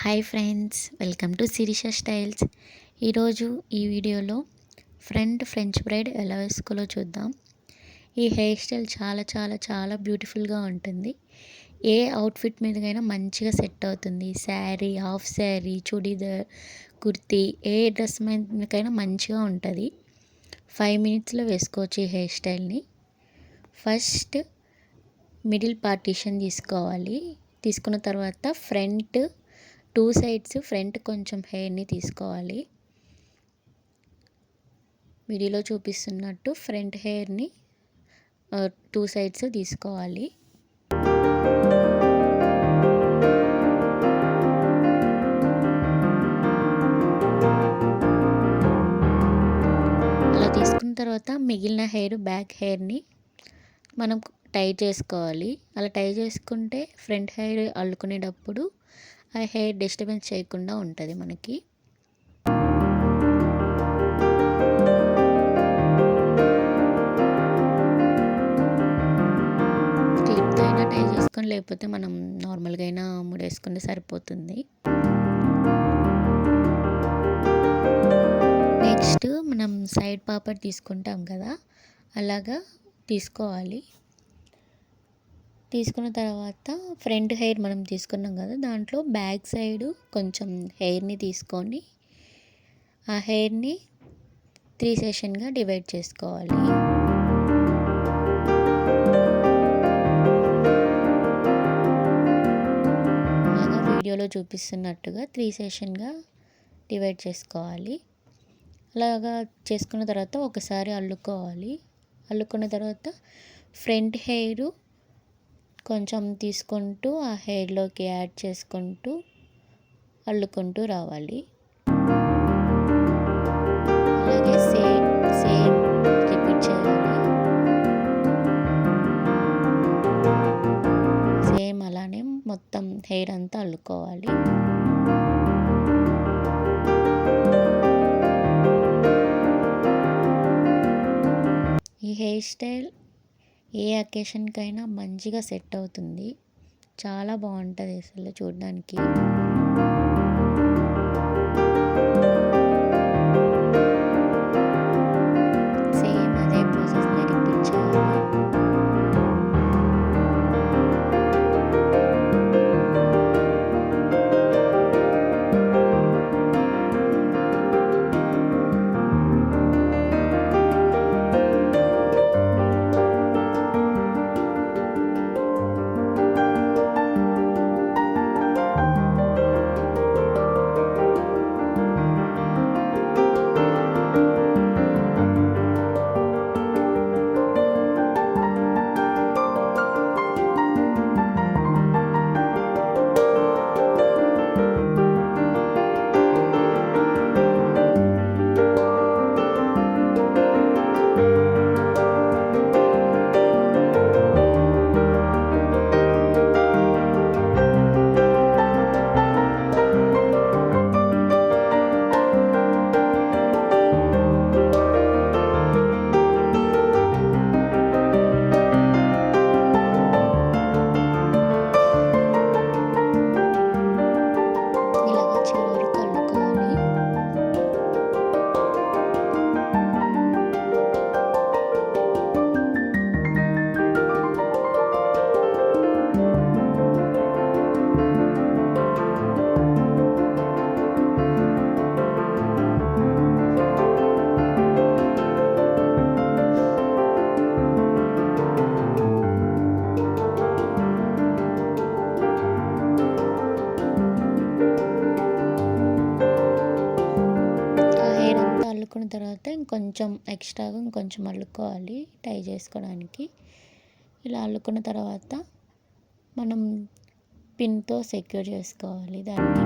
Hi friends, welcome to Sirisha styles. ఈరోజు ఈ వీడియోలో ఫ్రెంచ్ బ్రైడ్ ఎలా వేసుకోవాలో చూద్దాం. ఈ హెయిర్ స్టైల్ చాలా చాలా చాలా బ్యూటిఫుల్గా ఉంటుంది. ఏ అవుట్ఫిట్ మీదకైనా మంచిగా సెట్ అవుతుంది. శారీ, హాఫ్ శారీ, చుడీదార్, కుర్తీ, ఏ డ్రెస్ మీదకైనా మంచిగా ఉంటుంది. 5 మినిట్స్లో వేసుకోవచ్చు ఈ హెయిర్ స్టైల్ని. ఫస్ట్ మిడిల్ పార్టీషన్ తీసుకోవాలి. తీసుకున్న తర్వాత ఫ్రంట్ 2 సైడ్స్ ఫ్రంట్ కొంచెం హెయిర్ని తీసుకోవాలి. వీడియోలో చూపిస్తున్నట్టు ఫ్రంట్ హెయిర్ని 2 సైడ్స్ తీసుకోవాలి. అలా తీసుకున్న తర్వాత మిగిలిన బ్యాక్ హెయిర్ని మనం టై చేసుకోవాలి. అలా టై చేసుకుంటే ఫ్రంట్ హెయిర్ అల్లుకునేటప్పుడు ఆ హెయిర్ డిస్టర్బెన్స్ చేయకుండా ఉంటుంది మనకి. క్లిప్తో అయినా టై చేసుకొని, లేకపోతే మనం నార్మల్గా అయినా ముడేసుకుంటే సరిపోతుంది. నెక్స్ట్ మనం సైడ్ పాపడ్ తీసుకుంటాం కదా, అలాగా తీసుకోవాలి. తీసుకున్న తర్వాత ఫ్రంట్ హెయిర్ మనం తీసుకున్నాం కదా, దాంట్లో బ్యాక్ సైడ్ కొంచెం హెయిర్ని తీసుకొని ఆ హెయిర్ని 3 సెషన్గా డివైడ్ చేసుకోవాలి. అలాగా వీడియోలో చూపిస్తున్నట్టుగా 3 సెషన్గా డివైడ్ చేసుకోవాలి. అలాగా చేసుకున్న తర్వాత ఒకసారి అల్లుకోవాలి. అల్లుకున్న తర్వాత ఫ్రంట్ హెయిర్ కొంచెం తీసుకుంటూ ఆ హెయిర్లోకి యాడ్ చేసుకుంటూ అల్లుకుంటూ రావాలి. అలాగే సేమ్ రిపీట్ చేయాలి. సేమ్ అలానే మొత్తం హెయిర్ అంతా అల్లుకోవాలి. ఈ హెయిర్ స్టైల్ ఏ అకేషన్కైనా మంచిగా సెట్ అవుతుంది. చాలా బాగుంటుంది అసలు చూడడానికి. సేమ్ అదే ప్రాసెస్ని రిపీట్ చేయాలి. అల్లుకున్న తర్వాత ఇంకొంచెం ఎక్స్ట్రాగా ఇంకొంచెం అల్లుకోవాలి టై చేసుకోవడానికి. ఇలా అల్లుకున్న తర్వాత మనం పిన్తో సెక్యూర్ చేసుకోవాలి దాన్ని.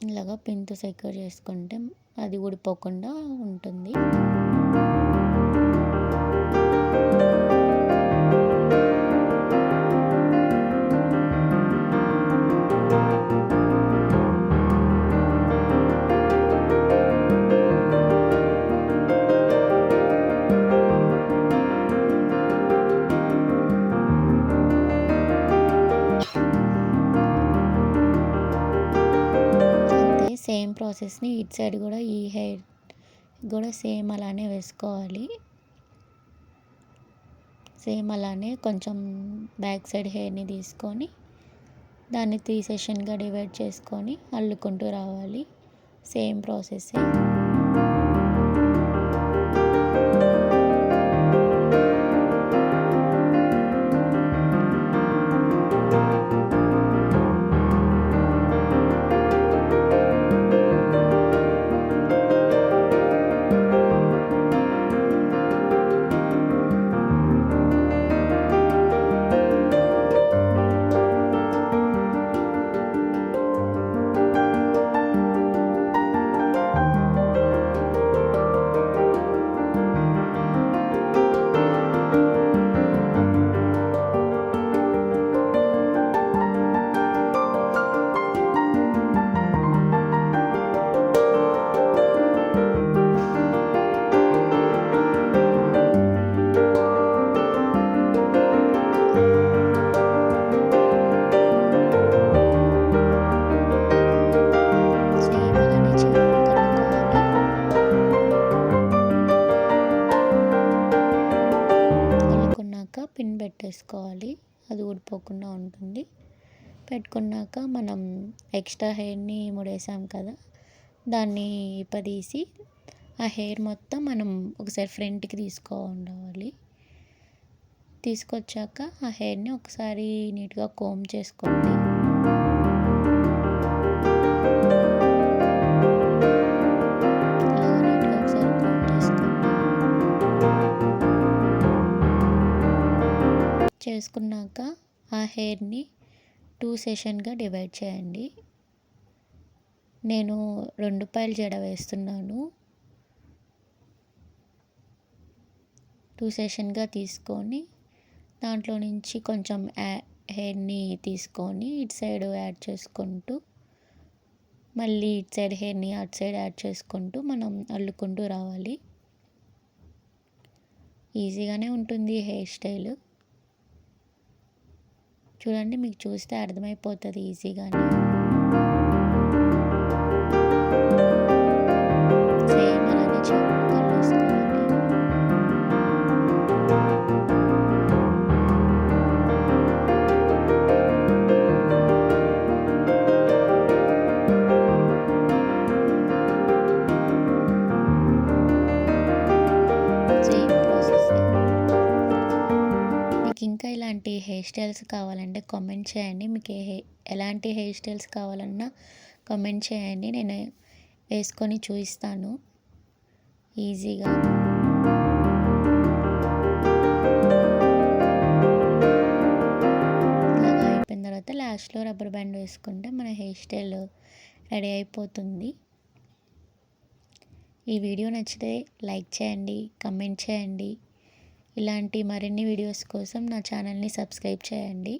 ఇలాగా పిన్తో సెక్యూర్ చేసుకుంటే అది ఊడిపోకుండా ఉంటుంది. ప్రాసెస్ని ఇటు సైడ్ కూడా ఈ హెయిర్ కూడా సేమ్ అలానే వేసుకోవాలి. సేమ్ అలానే కొంచెం బ్యాక్ సైడ్ హెయిర్ని తీసుకొని దాన్ని 3 సెషన్గా డివైడ్ చేసుకొని అల్లుకుంటూ రావాలి. సేమ్ ప్రాసెస్సే. పిన్ పెట్టేసుకోవాలి, అది ఊడిపోకుండా ఉంటుంది. పెట్టుకున్నాక మనం ఎక్స్ట్రా హెయిర్ని ముడేసాం కదా, దాన్ని ఇప్పదీసి ఆ హెయిర్ మొత్తం మనం ఒకసారి ఫ్రంట్కి తీసుకోవాలి. తీసుకొచ్చాక ఆ హెయిర్ని ఒకసారి నీట్గా కోమ్ చేసుకోండి. చేసుకున్నాక ఆ హెయిర్ని 2 సెషన్గా డివైడ్ చేయండి. నేను 2 పాయల జడ వేస్తున్నాను. 2 సెషన్గా తీసుకొని దాంట్లో నుంచి కొంచెం హెయిర్ని తీసుకొని ఇటు సైడ్ యాడ్ చేసుకుంటూ మళ్ళీ ఇటు సైడ్ హెయిర్ని అటు సైడ్ యాడ్ చేసుకుంటూ మనం అల్లుకుంటూ రావాలి. ఈజీగానే ఉంటుంది హెయిర్ స్టైల్. చూడండి, మీకు చూస్తే అర్థమైపోతుంది ఈజీగానే. సేమ్ అలానే చెవులు కలుసుకోవాలి. Same process. మీకు ఇంకా ఇలాంటి హెయిర్ స్టైల్స్ కావాలంటే కామెంట్ చేయండి. మీకు ఎలాంటి హెయిర్ స్టైల్స్ కావాలన్నా కామెంట్ చేయండి, నేను వేసుకొని చూపిస్తాను ఈజీగా. ఇలాగా అయిపోయిన తర్వాత లాస్ట్లో రబ్బర్ బ్యాండ్ వేసుకుంటే మన హెయిర్ స్టైల్ రెడీ అయిపోతుంది. ఈ వీడియో నచ్చితే లైక్ చేయండి, కమెంట్ చేయండి. ఇలాంటి మరిన్ని వీడియోస్ కోసం నా ఛానల్ని సబ్స్క్రైబ్ చేయండి.